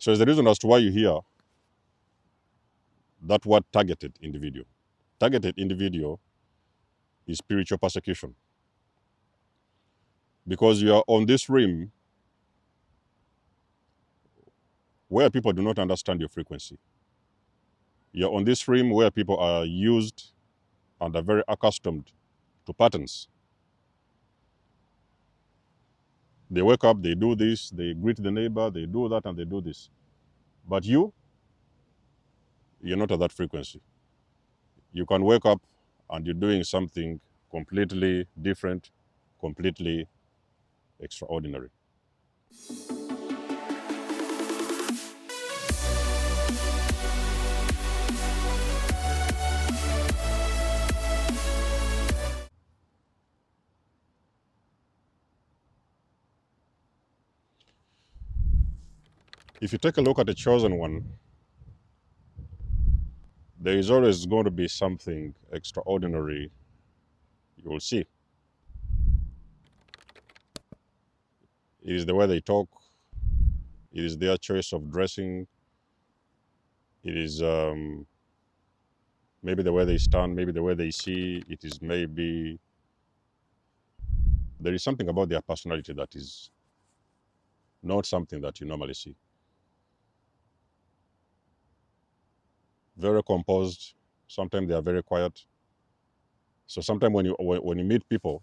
So it's the reason as to why you hear that word targeted individual. Targeted individual is spiritual persecution. Because you are on this rim where people do not understand your frequency. You're on this rim where people are used and are very accustomed to patterns. They wake up, they do this, they greet the neighbor, they do that, and they do this. But you're not at that frequency. You can wake up and you're doing something completely different, completely extraordinary. If you take a look at the chosen one, there is always going to be something extraordinary you will see. It is the way they talk, it is their choice of dressing, it is maybe the way they stand, maybe the way they see, it is maybe there is something about their personality that is not something that you normally see. Very composed, sometimes they are very quiet. So sometimes when you meet people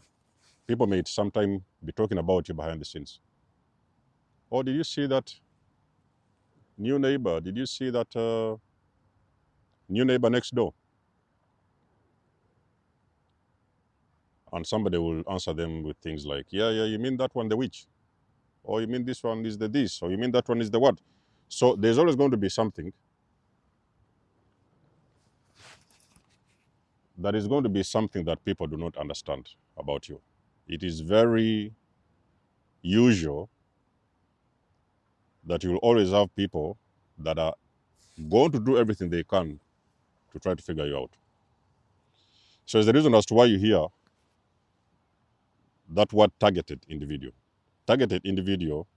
may sometimes be talking about you behind the scenes. Oh, did you see that new neighbor? Did you see that new neighbor next door? And somebody will answer them with things like, yeah, you mean that one, the witch? Or you mean this one is the this? Or you mean that one is the what? So there's always going to be something that is going to be something that people do not understand about you. It is very usual that you will always have people that are going to do everything they can to try to figure you out. So it's the reason as to why you hear that word targeted individual. Targeted individual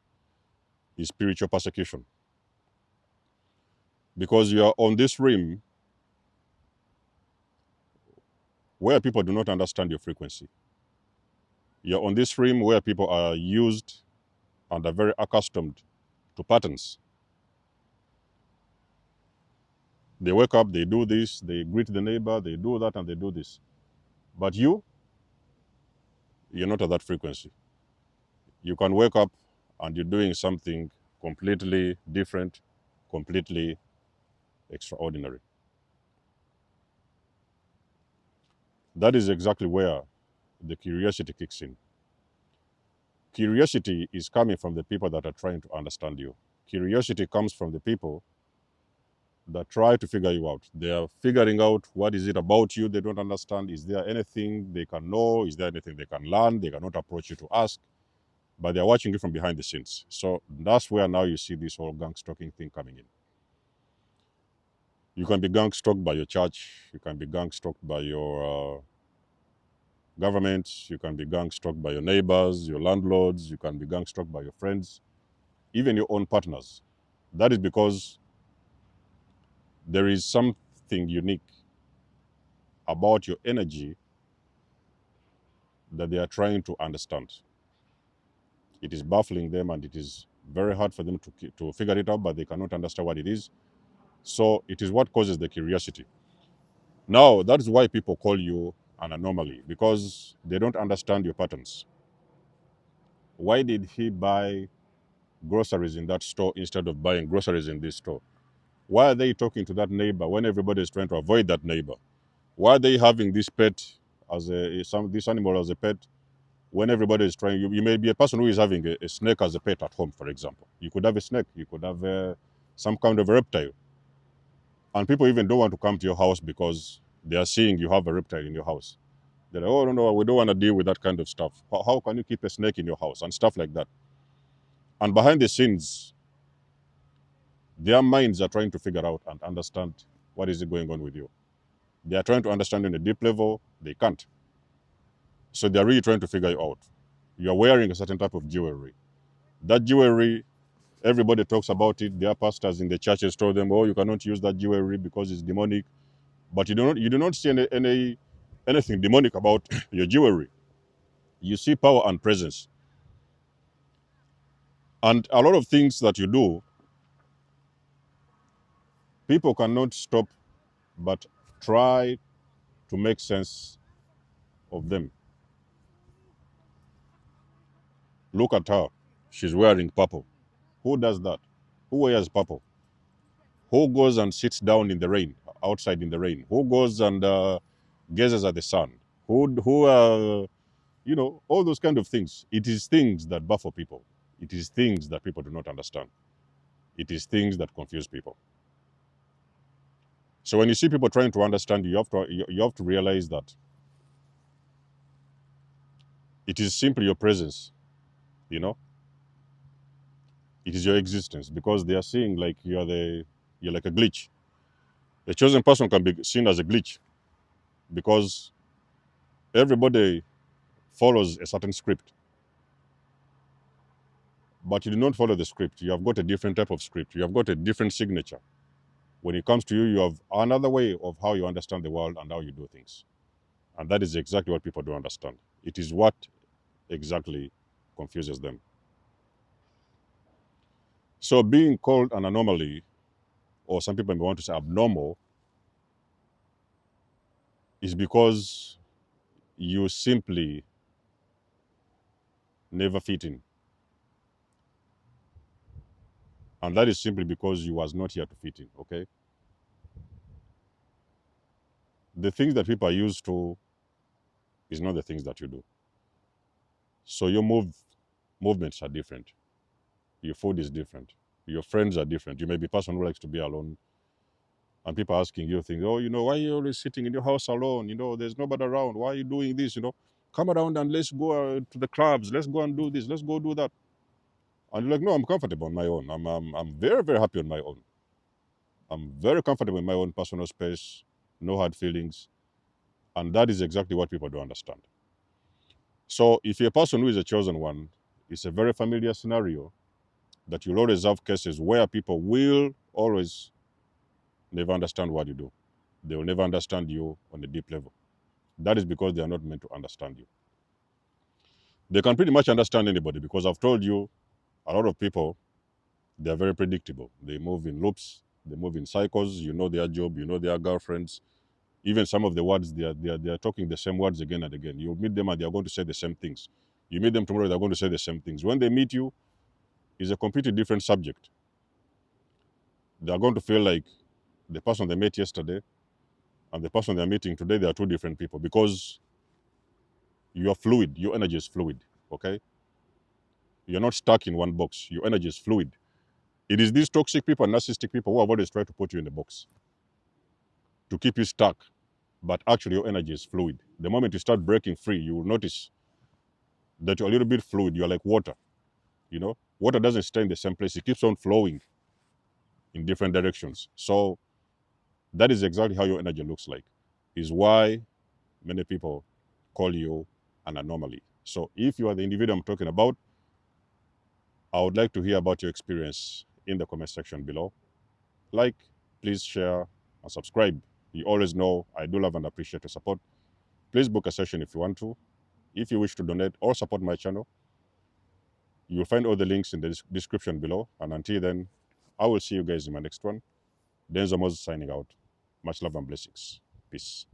is spiritual persecution. Because you are on this rim where people do not understand your frequency. You're on this rim where people are used and are very accustomed to patterns. They wake up, they do this, they greet the neighbor, they do that, and they do this. But you're not at that frequency. You can wake up and you're doing something completely different, completely extraordinary. That is exactly where the curiosity kicks in. Curiosity is coming from the people that are trying to understand you. Curiosity comes from the people that try to figure you out. They are figuring out what is it about you they don't understand. Is there anything they can know? Is there anything they can learn? They cannot approach you to ask, but they're watching you from behind the scenes. So that's where now you see this whole gang stalking thing coming in. You can be gang stalked by your church. You can be gang stalked by your government. You can be gang stalked by your neighbors, your landlords. You can be gang stalked by your friends, even your own partners. That is because there is something unique about your energy that they are trying to understand. It is baffling them and it is very hard for them to figure it out, but they cannot understand what it is. So it is what causes the curiosity. Now, that is why people call you an anomaly, because they don't understand your patterns. Why did he buy groceries in that store instead of buying groceries in this store? Why are they talking to that neighbor when everybody is trying to avoid that neighbor? Why are they having this pet this animal as a pet when everybody is trying? You may be a person who is having a snake as a pet at home, for example. You could have a snake, you could have some kind of a reptile. And people even don't want to come to your house because they are seeing you have a reptile in your house. They're like, oh, no, we don't want to deal with that kind of stuff. How can you keep a snake in your house and stuff like that? And behind the scenes, their minds are trying to figure out and understand what is going on with you. They are trying to understand on a deep level, they can't. So they're really trying to figure you out. You're wearing a certain type of jewelry. That jewelry Everybody talks about it. Their pastors in the churches told them, "Oh, you cannot use that jewelry because it's demonic." But you do not see anything demonic about your jewelry. You see power and presence, and a lot of things that you do, people cannot stop but try to make sense of them. Look at her; she's wearing purple. Who does that? Who wears purple? Who goes and sits down in the rain, outside in the rain? Who goes and gazes at the sun? Who all those kind of things. It is things that baffle people. It is things that people do not understand. It is things that confuse people. So when you see people trying to understand, you have to realize that it is simply your presence. You know, it is your existence, because they are seeing like you're like a glitch. A chosen person can be seen as a glitch because everybody follows a certain script, but you do not follow the script. You have got a different type of script. You have got a different signature. When it comes to you, you have another way of how you understand the world and how you do things. And that is exactly what people don't understand. It is what exactly confuses them. So being called an anomaly, or some people may want to say abnormal, is because you simply never fit in. And that is simply because you was not here to fit in, okay? The things that people are used to is not the things that you do. So your movements are different. Your food is different. Your friends are different. You may be a person who likes to be alone, and people asking you things. Oh, why are you always sitting in your house alone? There's nobody around. Why are you doing this? Come around and let's go to the clubs. Let's go and do this. Let's go do that. And you're like, no, I'm comfortable on my own. I'm very, very happy on my own. I'm very comfortable in my own personal space. No hard feelings. And that is exactly what people don't understand. So if you're a person who is a chosen one, it's a very familiar scenario that you'll always have cases where people will always never understand what you do. They will never understand you on a deep level. That is because they are not meant to understand you. They can pretty much understand anybody, because I've told you, a lot of people, they are very predictable. They move in loops, they move in cycles. You know their job, you know their girlfriends. Even some of the words, they are talking the same words again and again. You meet them and they are going to say the same things. You meet them tomorrow, they're going to say the same things. When they meet you, it's a completely different subject. They are going to feel like the person they met yesterday and the person they're meeting today, they are two different people, because you are fluid. Your energy is fluid, okay? You're not stuck in one box. Your energy is fluid. It is these toxic people and narcissistic people who have always tried to put you in the box to keep you stuck. But actually, your energy is fluid. The moment you start breaking free, you will notice that you're a little bit fluid. You're like water. Water doesn't stay in the same place. It keeps on flowing in different directions. So that is exactly how your energy looks like. Is why many people call you an anomaly. So if you are the individual I'm talking about, I would like to hear about your experience in the comment section below. Like, please share and subscribe. You always know I do love and appreciate your support. Please book a session if you want to. If you wish to donate or support my channel, you will find all the links in the description below. And until then, I will see you guys in my next one. Denzo Moses signing out. Much love and blessings. Peace.